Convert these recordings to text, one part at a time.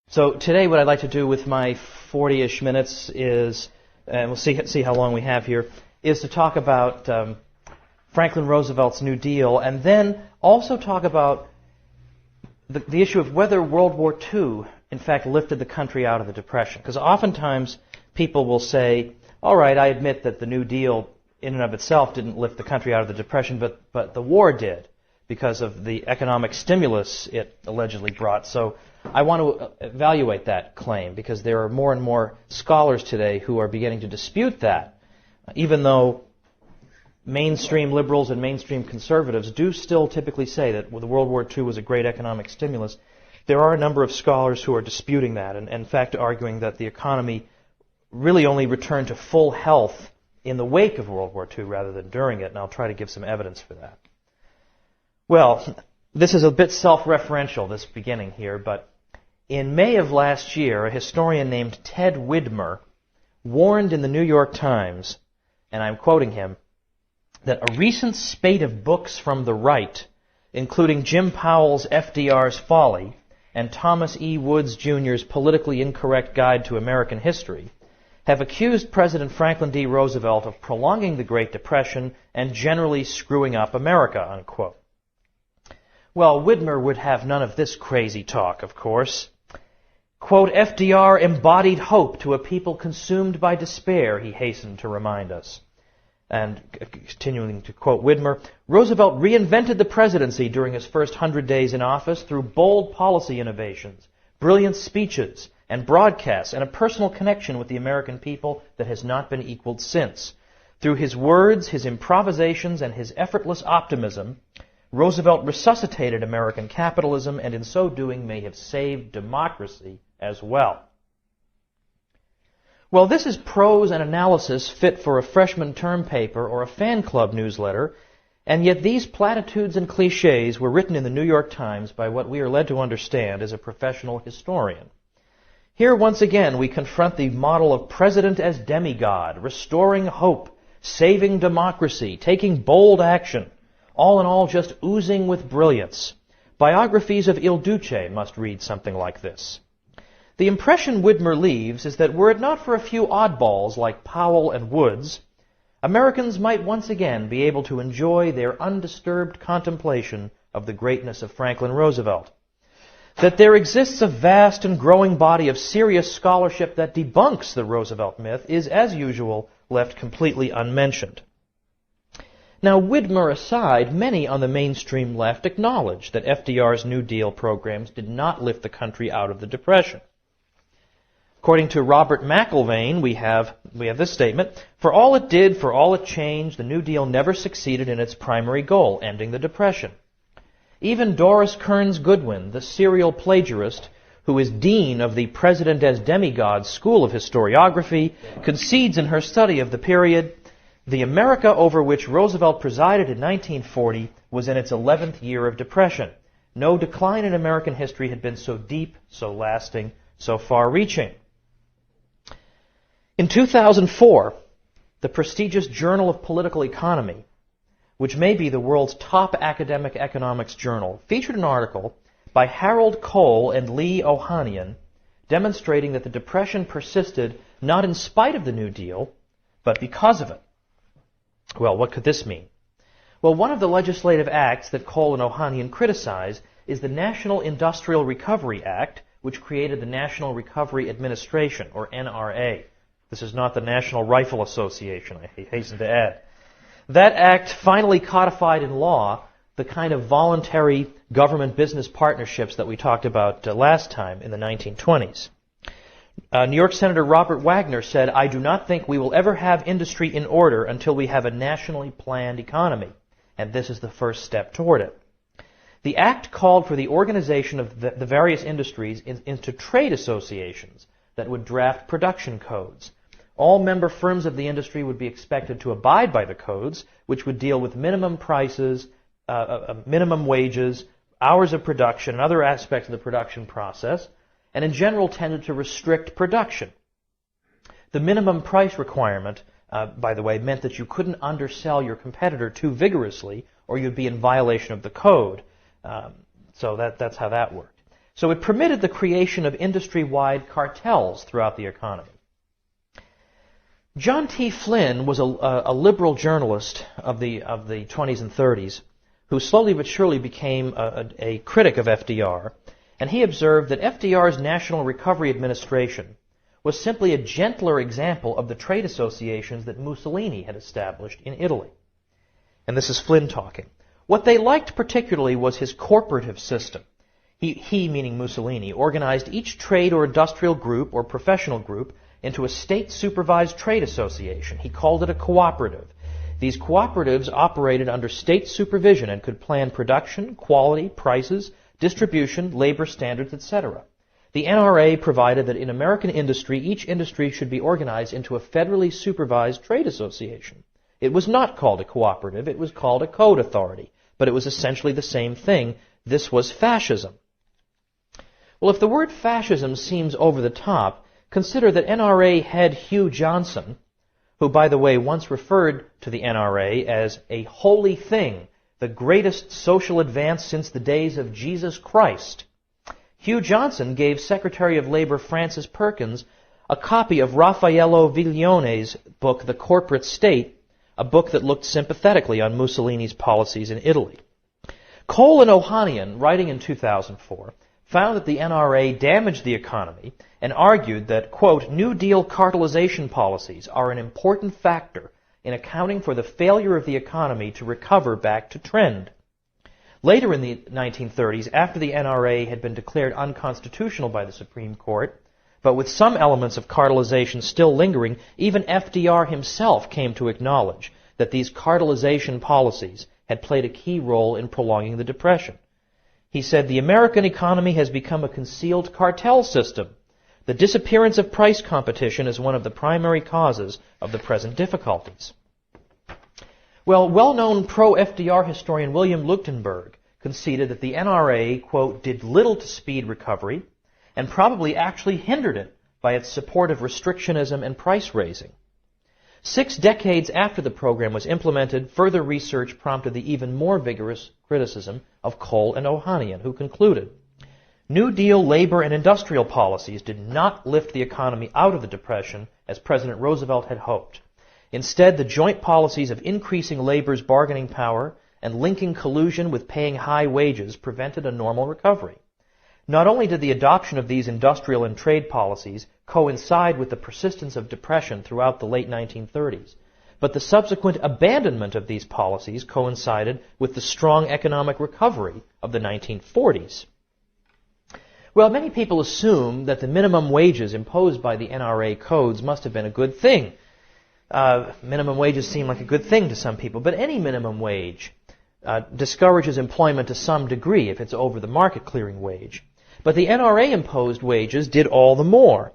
So today what I'd like to do with my 40-ish minutes is, and we'll see how long we have here, is to talk about Franklin Roosevelt's New Deal, and then also talk about the issue of whether World War II, in fact, lifted the country out of the Depression. Because oftentimes people will say, all right, I admit that the New Deal in and of itself didn't lift the country out of the Depression, but the war did, because of the economic stimulus it allegedly brought. So I want to evaluate that claim, because there are more and more scholars today who are beginning to dispute that, even though mainstream liberals and mainstream conservatives do still typically say that the World War II was a great economic stimulus. There are a number of scholars who are disputing that, and in fact arguing that the economy really only returned to full health in the wake of World War II rather than during it, and I'll try to give some evidence for that. Well, this is a bit self-referential, this beginning here, but in May of last year, a historian named Ted Widmer warned in the New York Times, and I'm quoting him, that a recent spate of books from the right, including Jim Powell's FDR's Folly and Thomas E. Woods Jr.'s Politically Incorrect Guide to American History, have accused President Franklin D. Roosevelt of prolonging the Great Depression and generally screwing up America, unquote. Well, Widmer would have none of this crazy talk, of course. Quote, FDR embodied hope to a people consumed by despair, he hastened to remind us. And continuing to quote Widmer, Roosevelt reinvented the presidency during his first 100 days in office through bold policy innovations, brilliant speeches, and broadcasts, and a personal connection with the American people that has not been equaled since. Through his words, his improvisations, and his effortless optimism, Roosevelt resuscitated American capitalism, and in so doing may have saved democracy as well. Well, this is prose and analysis fit for a freshman term paper or a fan club newsletter, and yet these platitudes and cliches were written in the New York Times by what we are led to understand as a professional historian. Here, once again, we confront the model of president as demigod, restoring hope, saving democracy, taking bold action, all in all just oozing with brilliance. Biographies of Il Duce must read something like this. The impression Widmer leaves is that were it not for a few oddballs like Powell and Woods, Americans might once again be able to enjoy their undisturbed contemplation of the greatness of Franklin Roosevelt. That there exists a vast and growing body of serious scholarship that debunks the Roosevelt myth is, as usual, left completely unmentioned. Now, Widmer aside, many on the mainstream left acknowledge that FDR's New Deal programs did not lift the country out of the Depression. According to Robert McIlvaine, we have this statement, for all it did, for all it changed, the New Deal never succeeded in its primary goal, ending the Depression. Even Doris Kearns Goodwin, the serial plagiarist, who is dean of the President as Demigod School of Historiography, concedes in her study of the period, the America over which Roosevelt presided in 1940 was in its 11th year of depression. No decline in American history had been so deep, so lasting, so far-reaching. In 2004, the prestigious Journal of Political Economy, which may be the world's top academic economics journal, featured an article by Harold Cole and Lee Ohanian demonstrating that the Depression persisted not in spite of the New Deal, but because of it. Well, what could this mean? Well, one of the legislative acts that Cole and Ohanian criticize is the National Industrial Recovery Act, which created the National Recovery Administration, or NRA. This is not the National Rifle Association, I hasten to add. That act finally codified in law the kind of voluntary government-business partnerships that we talked about last time in the 1920s. New York Senator Robert Wagner said, I do not think we will ever have industry in order until we have a nationally planned economy, and this is the first step toward it. The act called for the organization of the various industries into trade associations that would draft production codes. All member firms of the industry would be expected to abide by the codes, which would deal with minimum prices, minimum wages, hours of production, and other aspects of the production process, and in general tended to restrict production. The minimum price requirement, by the way, meant that you couldn't undersell your competitor too vigorously or you'd be in violation of the code. So that's how that worked. So it permitted the creation of industry-wide cartels throughout the economy. John T. Flynn was a liberal journalist of the 20s and 30s who slowly but surely became a critic of FDR, and he observed that FDR's National Recovery Administration was simply a gentler example of the trade associations that Mussolini had established in Italy. And this is Flynn talking. What they liked particularly was his corporative system. He, meaning Mussolini, organized each trade or industrial group or professional group into a state-supervised trade association. He called it a cooperative. These cooperatives operated under state supervision and could plan production, quality, prices, distribution, labor standards, etc. The NRA provided that in American industry, each industry should be organized into a federally supervised trade association. It was not called a cooperative, it was called a code authority, but it was essentially the same thing. This was fascism. Well, if the word fascism seems over the top, consider that NRA head Hugh Johnson, who, by the way, once referred to the NRA as a holy thing, the greatest social advance since the days of Jesus Christ. Hugh Johnson gave Secretary of Labor Francis Perkins a copy of Raffaello Viglione's book, The Corporate State, a book that looked sympathetically on Mussolini's policies in Italy. Cole and Ohanian, writing in 2004, found that the NRA damaged the economy and argued that, quote, New Deal cartelization policies are an important factor in accounting for the failure of the economy to recover back to trend. Later in the 1930s, after the NRA had been declared unconstitutional by the Supreme Court, but with some elements of cartelization still lingering, even FDR himself came to acknowledge that these cartelization policies had played a key role in prolonging the Depression. He said, the American economy has become a concealed cartel system. The disappearance of price competition is one of the primary causes of the present difficulties. Well, well-known pro-FDR historian William Leuchtenberg conceded that the NRA, quote, did little to speed recovery and probably actually hindered it by its support of restrictionism and price raising. 6 decades after the program was implemented, further research prompted the even more vigorous criticism of Cole and Ohanian, who concluded, New Deal labor and industrial policies did not lift the economy out of the Depression as President Roosevelt had hoped. Instead, the joint policies of increasing labor's bargaining power and linking collusion with paying high wages prevented a normal recovery. Not only did the adoption of these industrial and trade policies coincide with the persistence of depression throughout the late 1930s, but the subsequent abandonment of these policies coincided with the strong economic recovery of the 1940s. Well, many people assume that the minimum wages imposed by the NRA codes must have been a good thing. Minimum wages seem like a good thing to some people, but any minimum wage discourages employment to some degree if it's over the market clearing wage. But the NRA imposed wages did all the more.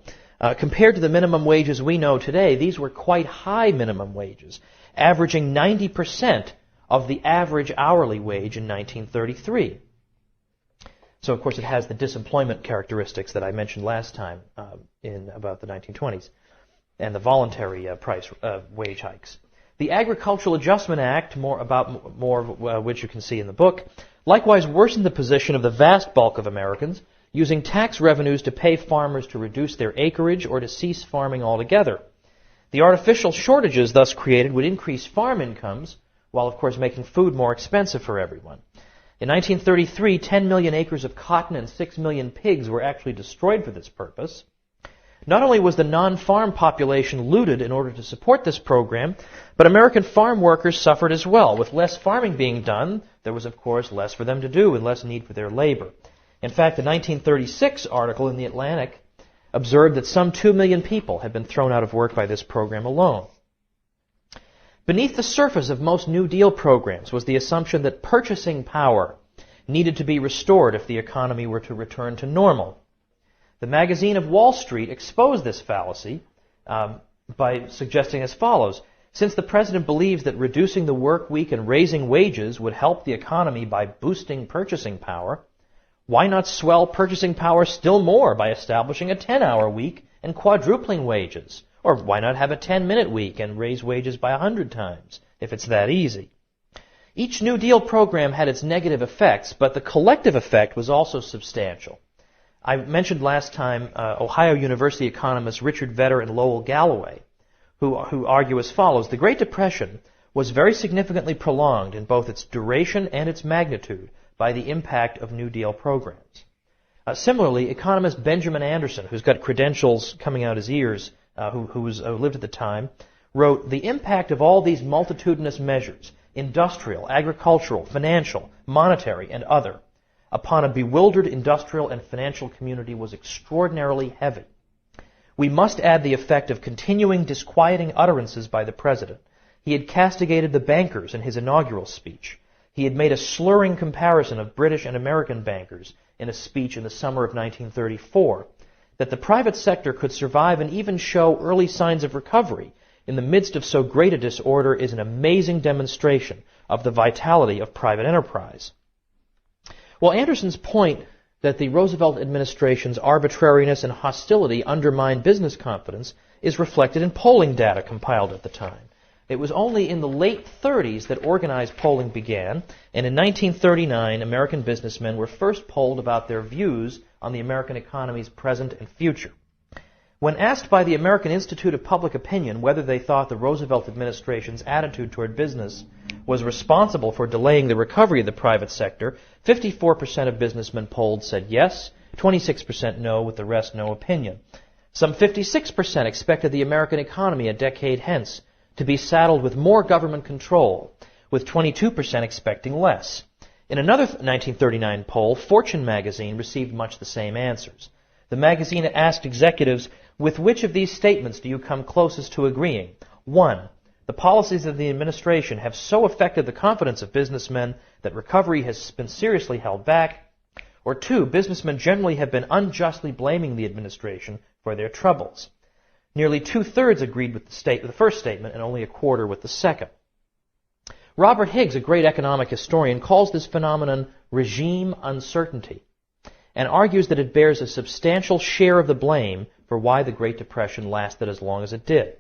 Compared to the minimum wages we know today, these were quite high minimum wages, averaging 90% of the average hourly wage in 1933. So, of course, it has the disemployment characteristics that I mentioned last time in about the 1920s, and the voluntary wage hikes. The Agricultural Adjustment Act, which you can see in the book, likewise worsened the position of the vast bulk of Americans, using tax revenues to pay farmers to reduce their acreage or to cease farming altogether. The artificial shortages thus created would increase farm incomes, while of course making food more expensive for everyone. In 1933, 10 million acres of cotton and 6 million pigs were actually destroyed for this purpose. Not only was the non-farm population looted in order to support this program, but American farm workers suffered as well. With less farming being done, there was of course less for them to do and less need for their labor. In fact, the 1936 article in The Atlantic observed that some 2 million people had been thrown out of work by this program alone. Beneath the surface of most New Deal programs was the assumption that purchasing power needed to be restored if the economy were to return to normal. The magazine of Wall Street exposed this fallacy by suggesting as follows: since the president believes that reducing the work week and raising wages would help the economy by boosting purchasing power, why not swell purchasing power still more by establishing a 10-hour week and quadrupling wages? Or why not have a 10-minute week and raise wages by 100 times, if it's that easy? Each New Deal program had its negative effects, but the collective effect was also substantial. I mentioned last time Ohio University economists Richard Vedder and Lowell Galloway, who argue as follows. The Great Depression was very significantly prolonged in both its duration and its magnitude by the impact of New Deal programs. Similarly, economist Benjamin Anderson, who's got credentials coming out his ears, who lived at the time, wrote, "The impact of all these multitudinous measures, industrial, agricultural, financial, monetary, and other, upon a bewildered industrial and financial community was extraordinarily heavy. We must add the effect of continuing disquieting utterances by the President. He had castigated the bankers in his inaugural speech. He had made a slurring comparison of British and American bankers in a speech in the summer of 1934. That the private sector could survive and even show early signs of recovery in the midst of so great a disorder is an amazing demonstration of the vitality of private enterprise." Well, Anderson's point that the Roosevelt administration's arbitrariness and hostility undermined business confidence is reflected in polling data compiled at the time. It was only in the late 30s that organized polling began, and in 1939, American businessmen were first polled about their views on the American economy's present and future. When asked by the American Institute of Public Opinion whether they thought the Roosevelt administration's attitude toward business was responsible for delaying the recovery of the private sector, 54% of businessmen polled said yes, 26% no, with the rest no opinion. Some 56% expected the American economy a decade hence to be saddled with more government control, with 22% expecting less. In another 1939 poll, Fortune magazine received much the same answers. The magazine asked executives, with which of these statements do you come closest to agreeing? 1. The policies of the administration have so affected the confidence of businessmen that recovery has been seriously held back. Or 2. Businessmen generally have been unjustly blaming the administration for their troubles. Nearly two-thirds agreed with the first statement and only a quarter with the second. Robert Higgs, a great economic historian, calls this phenomenon regime uncertainty and argues that it bears a substantial share of the blame for why the Great Depression lasted as long as it did.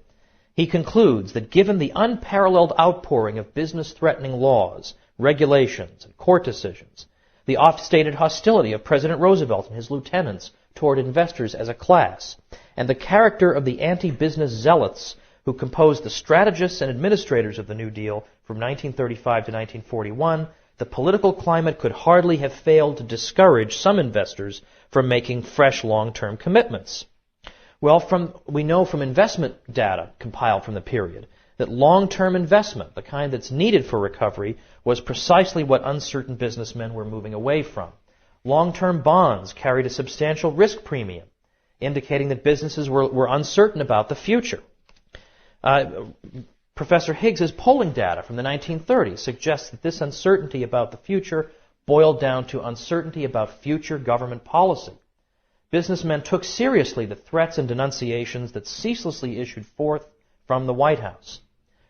He concludes that given the unparalleled outpouring of business-threatening laws, regulations, and court decisions, the oft-stated hostility of President Roosevelt and his lieutenants toward investors as a class, and the character of the anti-business zealots who composed the strategists and administrators of the New Deal from 1935 to 1941, the political climate could hardly have failed to discourage some investors from making fresh long-term commitments. Well, we know from investment data compiled from the period that long-term investment, the kind that's needed for recovery, was precisely what uncertain businessmen were moving away from. Long-term bonds carried a substantial risk premium, indicating that businesses were uncertain about the future. Professor Higgs's polling data from the 1930s suggests that this uncertainty about the future boiled down to uncertainty about future government policy. Businessmen took seriously the threats and denunciations that ceaselessly issued forth from the White House.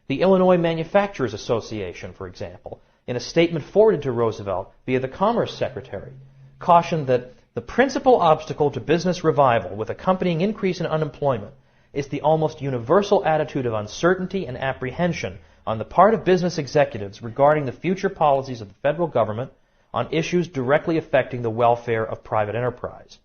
The Illinois Manufacturers Association, for example, in a statement forwarded to Roosevelt via the Commerce Secretary, cautioned that the principal obstacle to business revival with accompanying increase in unemployment is the almost universal attitude of uncertainty and apprehension on the part of business executives regarding the future policies of the federal government on issues directly affecting the welfare of private enterprise.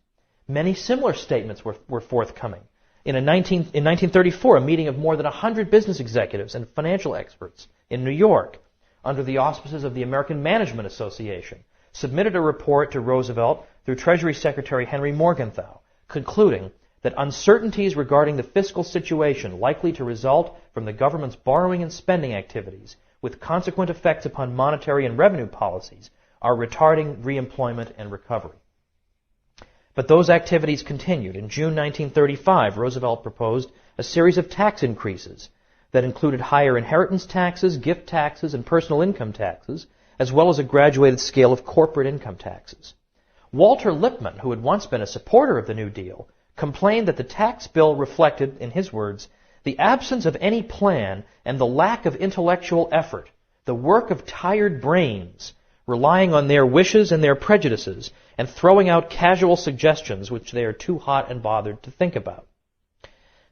Many similar statements were forthcoming. In 1934, a meeting of more than 100 business executives and financial experts in New York, under the auspices of the American Management Association, submitted a report to Roosevelt through Treasury Secretary Henry Morgenthau, concluding that uncertainties regarding the fiscal situation likely to result from the government's borrowing and spending activities, with consequent effects upon monetary and revenue policies, are retarding reemployment and recovery. But those activities continued. In June 1935, Roosevelt proposed a series of tax increases that included higher inheritance taxes, gift taxes, and personal income taxes, as well as a graduated scale of corporate income taxes. Walter Lippmann, who had once been a supporter of the New Deal, complained that the tax bill reflected, in his words, the absence of any plan and the lack of intellectual effort, the work of tired brains, relying on their wishes and their prejudices, and throwing out casual suggestions which they are too hot and bothered to think about.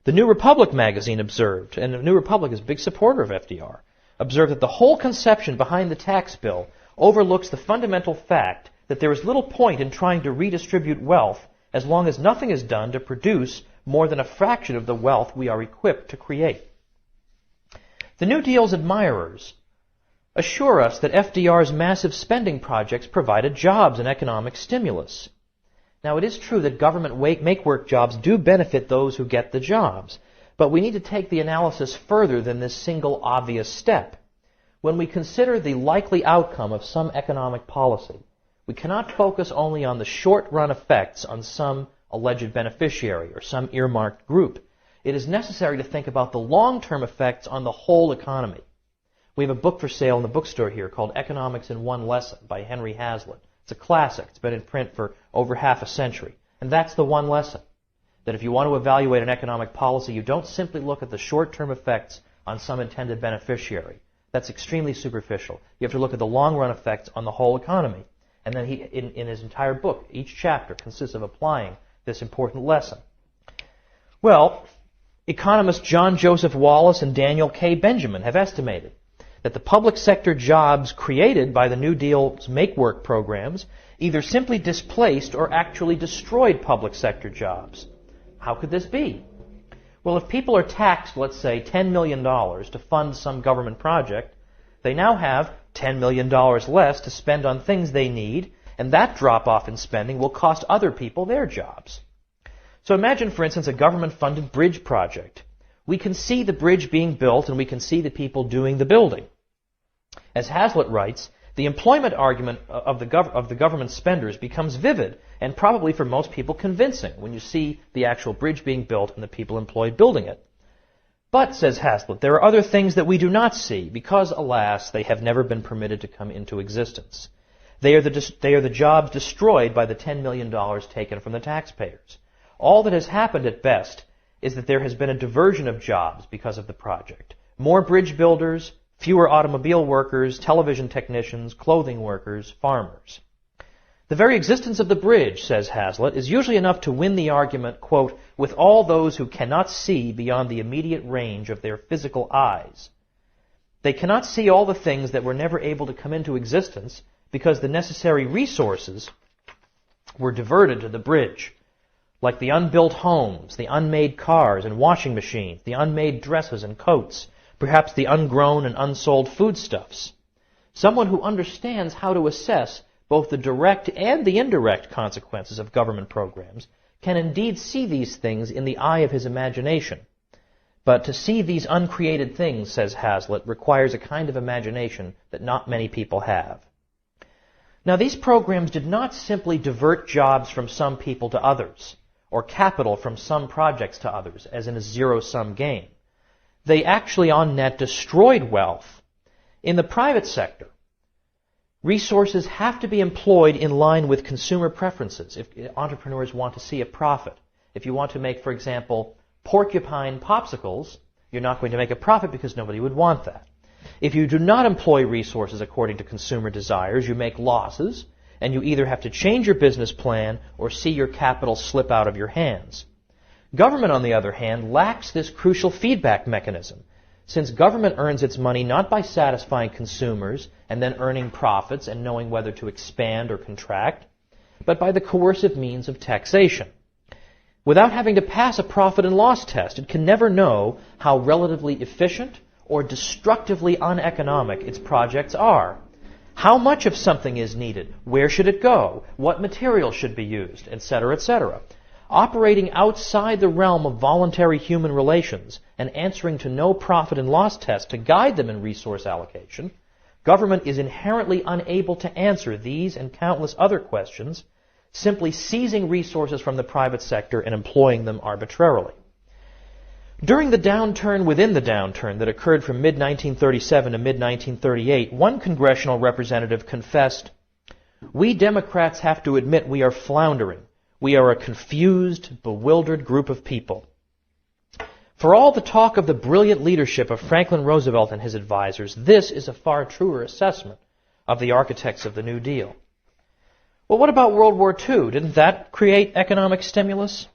The New Republic magazine observed, and the New Republic is a big supporter of FDR, observed that the whole conception behind the tax bill overlooks the fundamental fact that there is little point in trying to redistribute wealth as long as nothing is done to produce more than a fraction of the wealth we are equipped to create. The New Deal's admirers assure us that FDR's massive spending projects provided jobs and economic stimulus. Now, it is true that government make-work jobs do benefit those who get the jobs, but we need to take the analysis further than this single obvious step. When we consider the likely outcome of some economic policy, we cannot focus only on the short-run effects on some alleged beneficiary or some earmarked group. It is necessary to think about the long-term effects on the whole economy. We have a book for sale in the bookstore here called Economics in One Lesson by Henry Hazlitt. It's a classic. It's been in print for over half a century. And that's the one lesson. That if you want to evaluate an economic policy, you don't simply look at the short-term effects on some intended beneficiary. That's extremely superficial. You have to look at the long-run effects on the whole economy. And then he, in his entire book, each chapter consists of applying this important lesson. Well, economists John Joseph Wallace and Daniel K. Benjamin have estimated that the public sector jobs created by the New Deal's make-work programs either simply displaced or actually destroyed public sector jobs. How could this be? Well, if people are taxed, let's say, $10 million to fund some government project, they now have $10 million less to spend on things they need, and that drop-off in spending will cost other people their jobs. So imagine, for instance, a government-funded bridge project. We can see the bridge being built, and we can see the people doing the building. As Hazlitt writes, the employment argument of the government spenders becomes vivid and probably for most people convincing when you see the actual bridge being built and the people employed building it. But, says Hazlitt, there are other things that we do not see because, alas, they have never been permitted to come into existence. They are the jobs destroyed by the $10 million taken from the taxpayers. All that has happened at best is that there has been a diversion of jobs because of the project. More bridge builders, fewer automobile workers, television technicians, clothing workers, farmers. The very existence of the bridge, says Hazlitt, is usually enough to win the argument, quote, with all those who cannot see beyond the immediate range of their physical eyes. They cannot see all the things that were never able to come into existence because the necessary resources were diverted to the bridge, like the unbuilt homes, the unmade cars and washing machines, the unmade dresses and coats, perhaps the ungrown and unsold foodstuffs. Someone who understands how to assess both the direct and the indirect consequences of government programs can indeed see these things in the eye of his imagination. But to see these uncreated things, says Hazlitt, requires a kind of imagination that not many people have. Now, these programs did not simply divert jobs from some people to others, or capital from some projects to others, as in a zero-sum game. They actually, on net, destroyed wealth. In the private sector, resources have to be employed in line with consumer preferences if entrepreneurs want to see a profit. If you want to make, for example, porcupine popsicles, you're not going to make a profit because nobody would want that. If you do not employ resources according to consumer desires, you make losses, and you either have to change your business plan or see your capital slip out of your hands. Government, on the other hand, lacks this crucial feedback mechanism, since government earns its money not by satisfying consumers and then earning profits and knowing whether to expand or contract, but by the coercive means of taxation. Without having to pass a profit and loss test, it can never know how relatively efficient or destructively uneconomic its projects are. How much of something is needed? Where should it go? What material should be used? Etc., etc. Operating outside the realm of voluntary human relations and answering to no profit and loss test to guide them in resource allocation, government is inherently unable to answer these and countless other questions, simply seizing resources from the private sector and employing them arbitrarily. During the downturn within the downturn that occurred from mid-1937 to mid-1938, one congressional representative confessed, "We Democrats have to admit we are floundering. We are a confused, bewildered group of people." For all the talk of the brilliant leadership of Franklin Roosevelt and his advisors, this is a far truer assessment of the architects of the New Deal. Well, what about World War II? Didn't that create economic stimulus?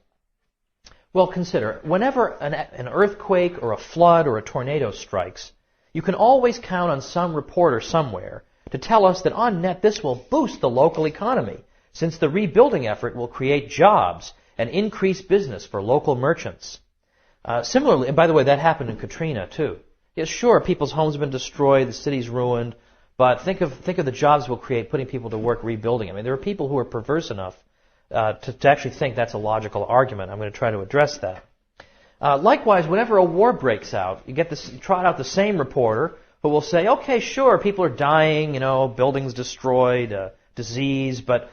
Well, consider, whenever an earthquake or a flood or a tornado strikes, you can always count on some reporter somewhere to tell us that on net this will boost the local economy, since the rebuilding effort will create jobs and increase business for local merchants. Similarly, and by the way, that happened in Katrina too. Yes, sure, people's homes have been destroyed, the city's ruined, but think of the jobs we'll create putting people to work rebuilding. I mean, there are people who are perverse enough to actually think that's a logical argument. I'm going to try to address that. Likewise, whenever a war breaks out, you trot out the same reporter who will say, okay, sure, people are dying, buildings destroyed, disease, but,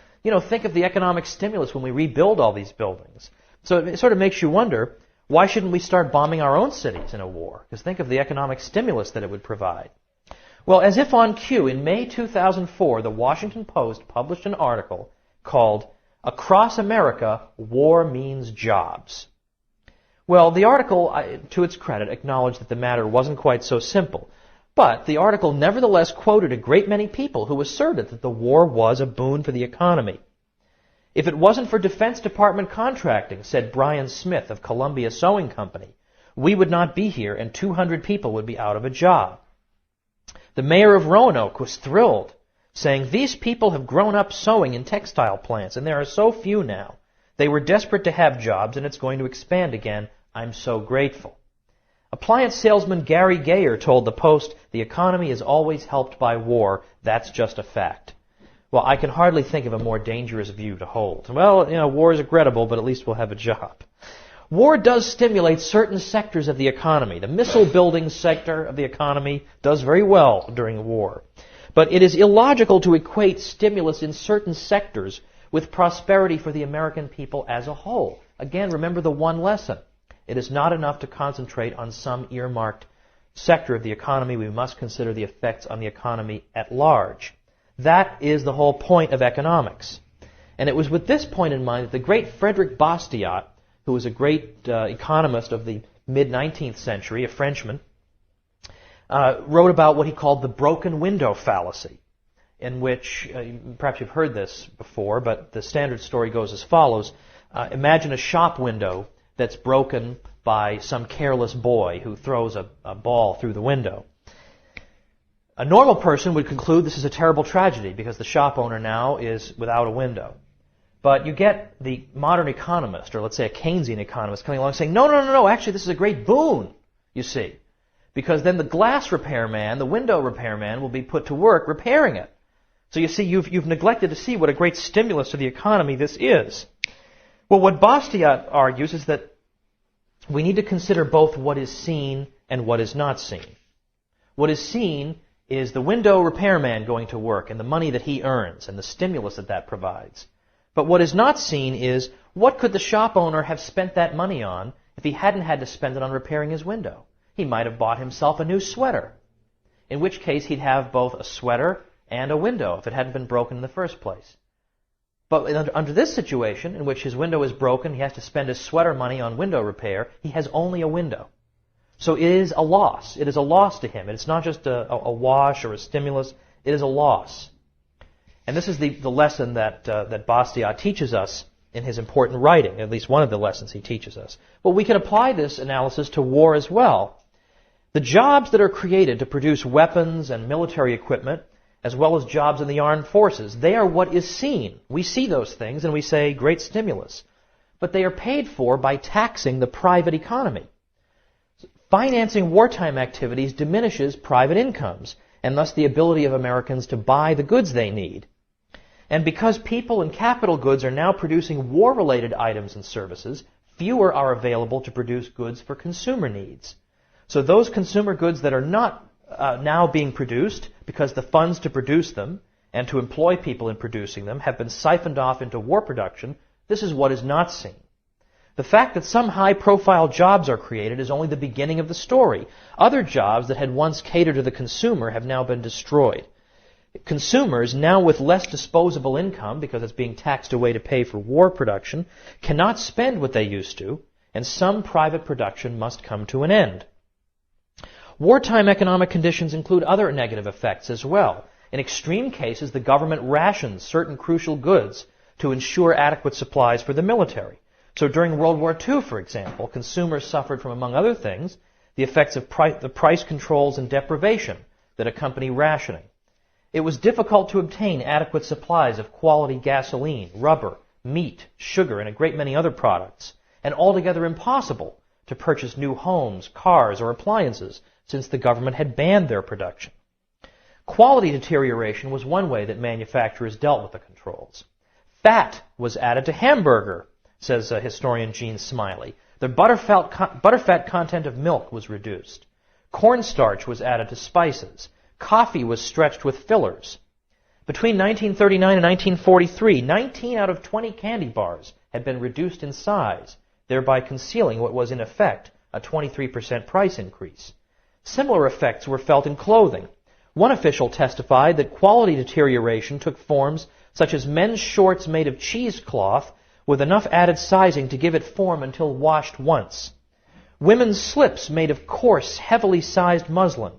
think of the economic stimulus when we rebuild all these buildings. So it sort of makes you wonder, why shouldn't we start bombing our own cities in a war? Because think of the economic stimulus that it would provide. Well, as if on cue, in May 2004, the Washington Post published an article called Across America, War Means Jobs. Well, the article, to its credit, acknowledged that the matter wasn't quite so simple. But the article nevertheless quoted a great many people who asserted that the war was a boon for the economy. If it wasn't for Defense Department contracting, said Brian Smith of Columbia Sewing Company, we would not be here and 200 people would be out of a job. The mayor of Roanoke was thrilled, saying, these people have grown up sewing in textile plants, and there are so few now. They were desperate to have jobs, and it's going to expand again. I'm so grateful. Appliance salesman Gary Gayer told the Post, the economy is always helped by war. That's just a fact. Well, I can hardly think of a more dangerous view to hold. Well, war is regrettable, but at least we'll have a job. War does stimulate certain sectors of the economy. The missile building sector of the economy does very well during a war. But it is illogical to equate stimulus in certain sectors with prosperity for the American people as a whole. Again, remember the one lesson. It is not enough to concentrate on some earmarked sector of the economy. We must consider the effects on the economy at large. That is the whole point of economics. And it was with this point in mind that the great Frederick Bastiat, who was a great economist of the mid-19th century, a Frenchman, wrote about what he called the broken window fallacy, in which, perhaps you've heard this before, but the standard story goes as follows. Imagine a shop window that's broken by some careless boy who throws a ball through the window. A normal person would conclude this is a terrible tragedy because the shop owner now is without a window. But you get the modern economist, or let's say a Keynesian economist, coming along saying, no, actually this is a great boon, you see. Because then the glass repairman, the window repairman, will be put to work repairing it. So you see, you've neglected to see what a great stimulus to the economy this is. Well, what Bastiat argues is that we need to consider both what is seen and what is not seen. What is seen is the window repairman going to work and the money that he earns and the stimulus that provides. But what is not seen is what could the shop owner have spent that money on if he hadn't had to spend it on repairing his window? He might have bought himself a new sweater, in which case he'd have both a sweater and a window if it hadn't been broken in the first place. But under this situation, in which his window is broken, he has to spend his sweater money on window repair, he has only a window. So it is a loss. It is a loss to him. It's not just a wash or a stimulus. It is a loss. And this is the lesson that Bastiat teaches us in his important writing, at least one of the lessons he teaches us. Well, we can apply this analysis to war as well. The jobs that are created to produce weapons and military equipment, as well as jobs in the armed forces, they are what is seen. We see those things and we say, great stimulus. But they are paid for by taxing the private economy. Financing wartime activities diminishes private incomes, and thus the ability of Americans to buy the goods they need. And because people and capital goods are now producing war-related items and services, fewer are available to produce goods for consumer needs. So those consumer goods that are not now being produced because the funds to produce them and to employ people in producing them have been siphoned off into war production, this is what is not seen. The fact that some high-profile jobs are created is only the beginning of the story. Other jobs that had once catered to the consumer have now been destroyed. Consumers, now with less disposable income because it's being taxed away to pay for war production, cannot spend what they used to, and some private production must come to an end. Wartime economic conditions include other negative effects as well. In extreme cases, the government rations certain crucial goods to ensure adequate supplies for the military. So during World War II, for example, consumers suffered from, among other things, the effects of the price controls and deprivation that accompany rationing. It was difficult to obtain adequate supplies of quality gasoline, rubber, meat, sugar, and a great many other products, and altogether impossible to purchase new homes, cars, or appliances since the government had banned their production. Quality deterioration was one way that manufacturers dealt with the controls. Fat was added to hamburger, says historian Gene Smiley. The butterfat content of milk was reduced. Cornstarch was added to spices. Coffee was stretched with fillers. Between 1939 and 1943, 19 out of 20 candy bars had been reduced in size, thereby concealing what was in effect a 23% price increase. Similar effects were felt in clothing. One official testified that quality deterioration took forms such as men's shorts made of cheesecloth with enough added sizing to give it form until washed once. Women's slips made of coarse, heavily sized muslin.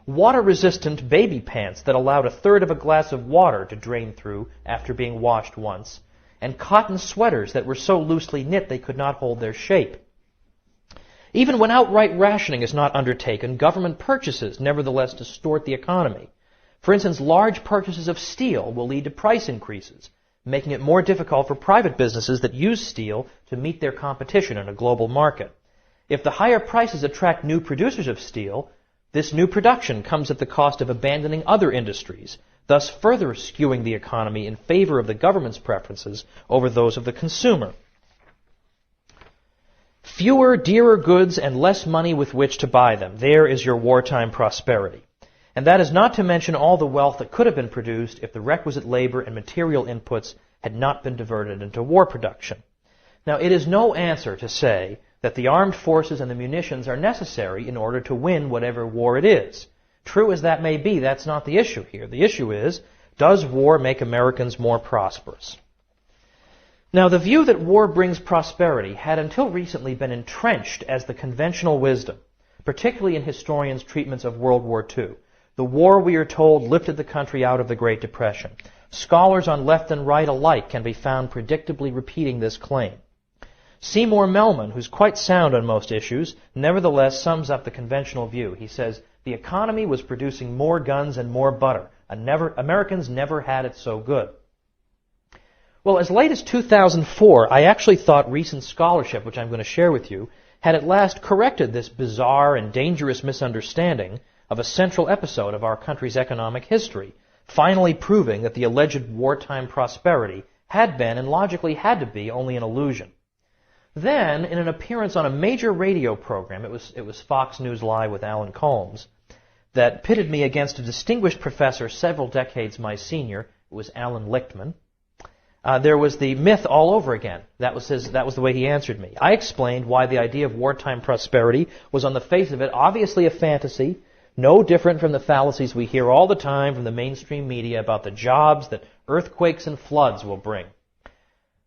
Water-resistant baby pants that allowed a third of a glass of water to drain through after being washed once. And cotton sweaters that were so loosely knit they could not hold their shape. Even when outright rationing is not undertaken, government purchases nevertheless distort the economy. For instance, large purchases of steel will lead to price increases, making it more difficult for private businesses that use steel to meet their competition in a global market. If the higher prices attract new producers of steel, this new production comes at the cost of abandoning other industries, thus further skewing the economy in favor of the government's preferences over those of the consumer. Fewer, dearer goods and less money with which to buy them. There is your wartime prosperity. And that is not to mention all the wealth that could have been produced if the requisite labor and material inputs had not been diverted into war production. Now, it is no answer to say that the armed forces and the munitions are necessary in order to win whatever war it is. True as that may be, that's not the issue here. The issue is, does war make Americans more prosperous? Now, the view that war brings prosperity had until recently been entrenched as the conventional wisdom, particularly in historians' treatments of World War II. The war, we are told, lifted the country out of the Great Depression. Scholars on left and right alike can be found predictably repeating this claim. Seymour Melman, who's quite sound on most issues, nevertheless sums up the conventional view. He says, the economy was producing more guns and more butter. Americans never had it so good. Well, as late as 2004, I actually thought recent scholarship, which I'm going to share with you, had at last corrected this bizarre and dangerous misunderstanding of a central episode of our country's economic history, finally proving that the alleged wartime prosperity had been and logically had to be only an illusion. Then, in an appearance on a major radio program, it was Fox News Live with Alan Colmes, that pitted me against a distinguished professor several decades my senior. It was Alan Lichtman. There was the myth all over again. That was the way he answered me. I explained why the idea of wartime prosperity was on the face of it obviously a fantasy, no different from the fallacies we hear all the time from the mainstream media about the jobs that earthquakes and floods will bring.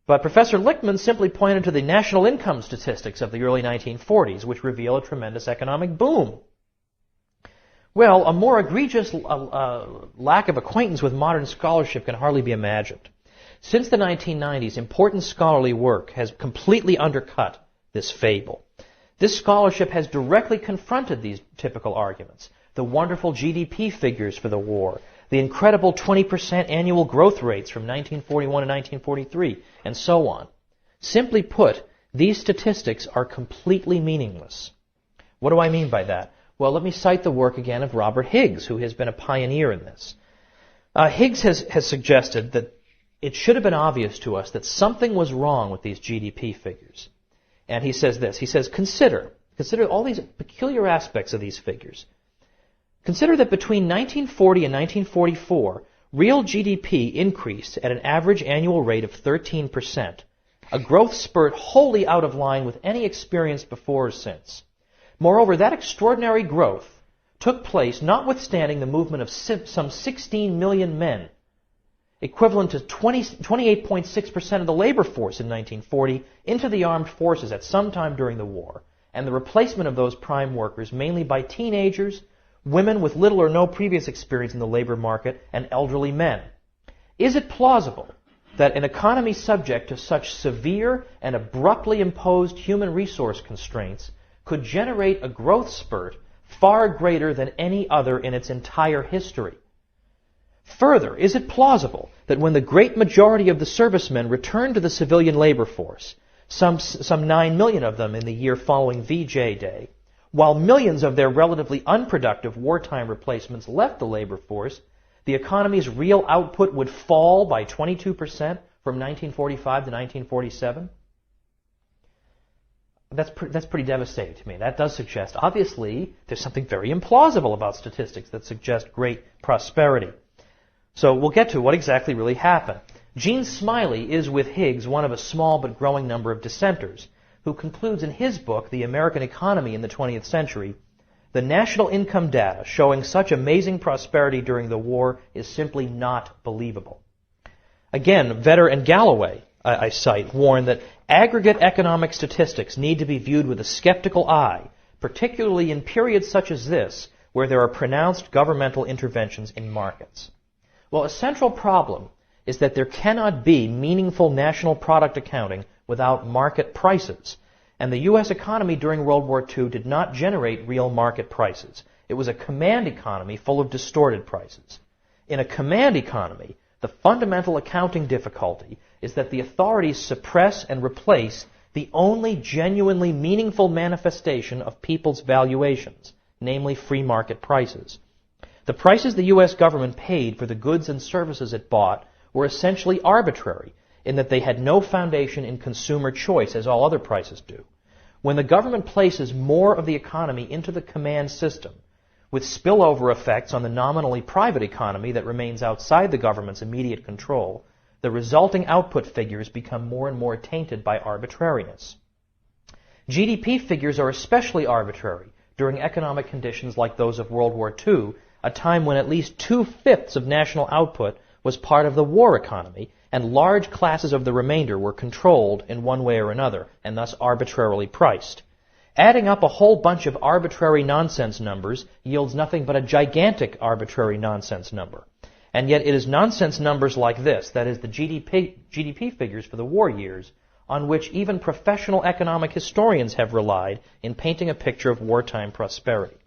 But Professor Lichtman simply pointed to the national income statistics of the early 1940s, which reveal a tremendous economic boom. Well, a more egregious lack of acquaintance with modern scholarship can hardly be imagined. Since the 1990s, important scholarly work has completely undercut this fable. This scholarship has directly confronted these typical arguments. The wonderful GDP figures for the war, the incredible 20% annual growth rates from 1941 to 1943, and so on. Simply put, these statistics are completely meaningless. What do I mean by that? Well, let me cite the work again of Robert Higgs, who has been a pioneer in this. Higgs has suggested that it should have been obvious to us that something was wrong with these GDP figures. And he says this. He says, consider all these peculiar aspects of these figures. Consider that between 1940 and 1944, real GDP increased at an average annual rate of 13%, a growth spurt wholly out of line with any experienced before or since. Moreover, that extraordinary growth took place notwithstanding the movement of some 16 million men, equivalent to 28.6% of the labor force in 1940, into the armed forces at some time during the war, and the replacement of those prime workers mainly by teenagers, women with little or no previous experience in the labor market, and elderly men. Is it plausible that an economy subject to such severe and abruptly imposed human resource constraints could generate a growth spurt far greater than any other in its entire history? Further, is it plausible that when the great majority of the servicemen returned to the civilian labor force, some 9 million of them in the year following VJ Day, while millions of their relatively unproductive wartime replacements left the labor force, the economy's real output would fall by 22% from 1945 to 1947? That's pretty devastating to me. That does suggest, obviously, there's something very implausible about statistics that suggest great prosperity. So we'll get to what exactly really happened. Gene Smiley is, with Higgs, one of a small but growing number of dissenters, who concludes in his book, The American Economy in the 20th Century, the national income data showing such amazing prosperity during the war is simply not believable. Again, Vedder and Galloway, I cite, warn that aggregate economic statistics need to be viewed with a skeptical eye, particularly in periods such as this, where there are pronounced governmental interventions in markets. Well, a central problem is that there cannot be meaningful national product accounting without market prices. And the U.S. economy during World War II did not generate real market prices. It was a command economy full of distorted prices. In a command economy, the fundamental accounting difficulty is that the authorities suppress and replace the only genuinely meaningful manifestation of people's valuations, namely free market prices. The prices the U.S. government paid for the goods and services it bought were essentially arbitrary in that they had no foundation in consumer choice, as all other prices do. When the government places more of the economy into the command system, with spillover effects on the nominally private economy that remains outside the government's immediate control, the resulting output figures become more and more tainted by arbitrariness. GDP figures are especially arbitrary during economic conditions like those of World War II, a time when at least 2/5 of national output was part of the war economy, and large classes of the remainder were controlled in one way or another, and thus arbitrarily priced. Adding up a whole bunch of arbitrary nonsense numbers yields nothing but a gigantic arbitrary nonsense number. And yet it is nonsense numbers like this, that is the GDP figures for the war years, on which even professional economic historians have relied in painting a picture of wartime prosperity.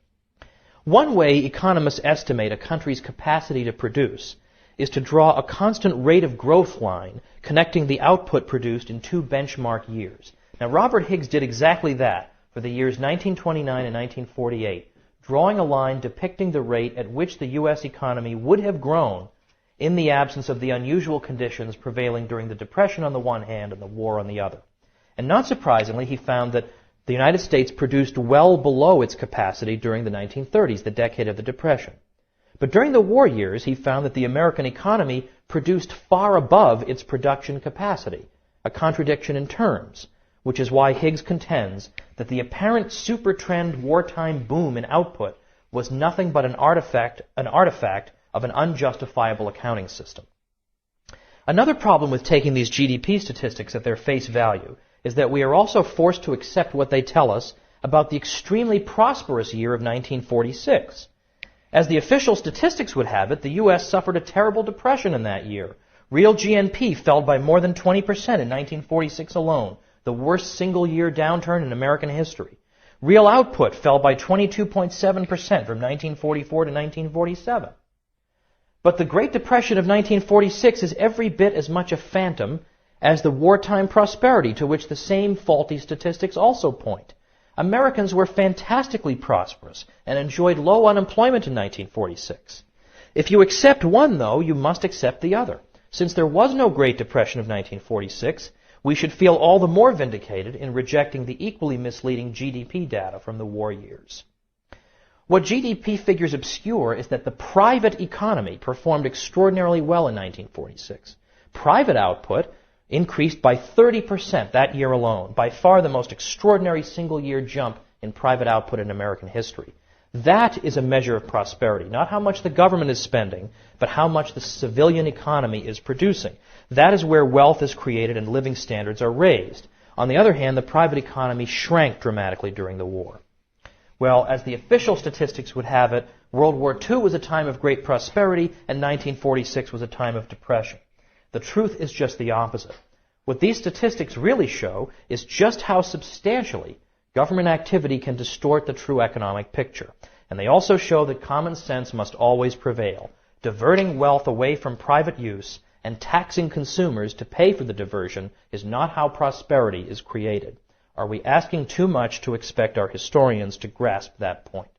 One way economists estimate a country's capacity to produce is to draw a constant rate of growth line connecting the output produced in two benchmark years. Now, Robert Higgs did exactly that for the years 1929 and 1948, drawing a line depicting the rate at which the U.S. economy would have grown in the absence of the unusual conditions prevailing during the Depression on the one hand and the war on the other. And not surprisingly, he found that the United States produced well below its capacity during the 1930s, the decade of the Depression. But during the war years, he found that the American economy produced far above its production capacity, a contradiction in terms, which is why Higgs contends that the apparent supertrend wartime boom in output was nothing but an artifact of an unjustifiable accounting system. Another problem with taking these GDP statistics at their face value is that we are also forced to accept what they tell us about the extremely prosperous year of 1946. As the official statistics would have it, the U.S. suffered a terrible depression in that year. Real GNP fell by more than 20% in 1946 alone, the worst single-year downturn in American history. Real output fell by 22.7% from 1944 to 1947. But the Great Depression of 1946 is every bit as much a phantom as the wartime prosperity to which the same faulty statistics also point. Americans were fantastically prosperous and enjoyed low unemployment in 1946. If you accept one, though, you must accept the other. Since there was no Great Depression of 1946, we should feel all the more vindicated in rejecting the equally misleading GDP data from the war years. What GDP figures obscure is that the private economy performed extraordinarily well in 1946. Private output increased by 30% that year alone, by far the most extraordinary single-year jump in private output in American history. That is a measure of prosperity, not how much the government is spending, but how much the civilian economy is producing. That is where wealth is created and living standards are raised. On the other hand, the private economy shrank dramatically during the war. Well, as the official statistics would have it, World War II was a time of great prosperity and 1946 was a time of depression. The truth is just the opposite. What these statistics really show is just how substantially government activity can distort the true economic picture. And they also show that common sense must always prevail. Diverting wealth away from private use and taxing consumers to pay for the diversion is not how prosperity is created. Are we asking too much to expect our historians to grasp that point?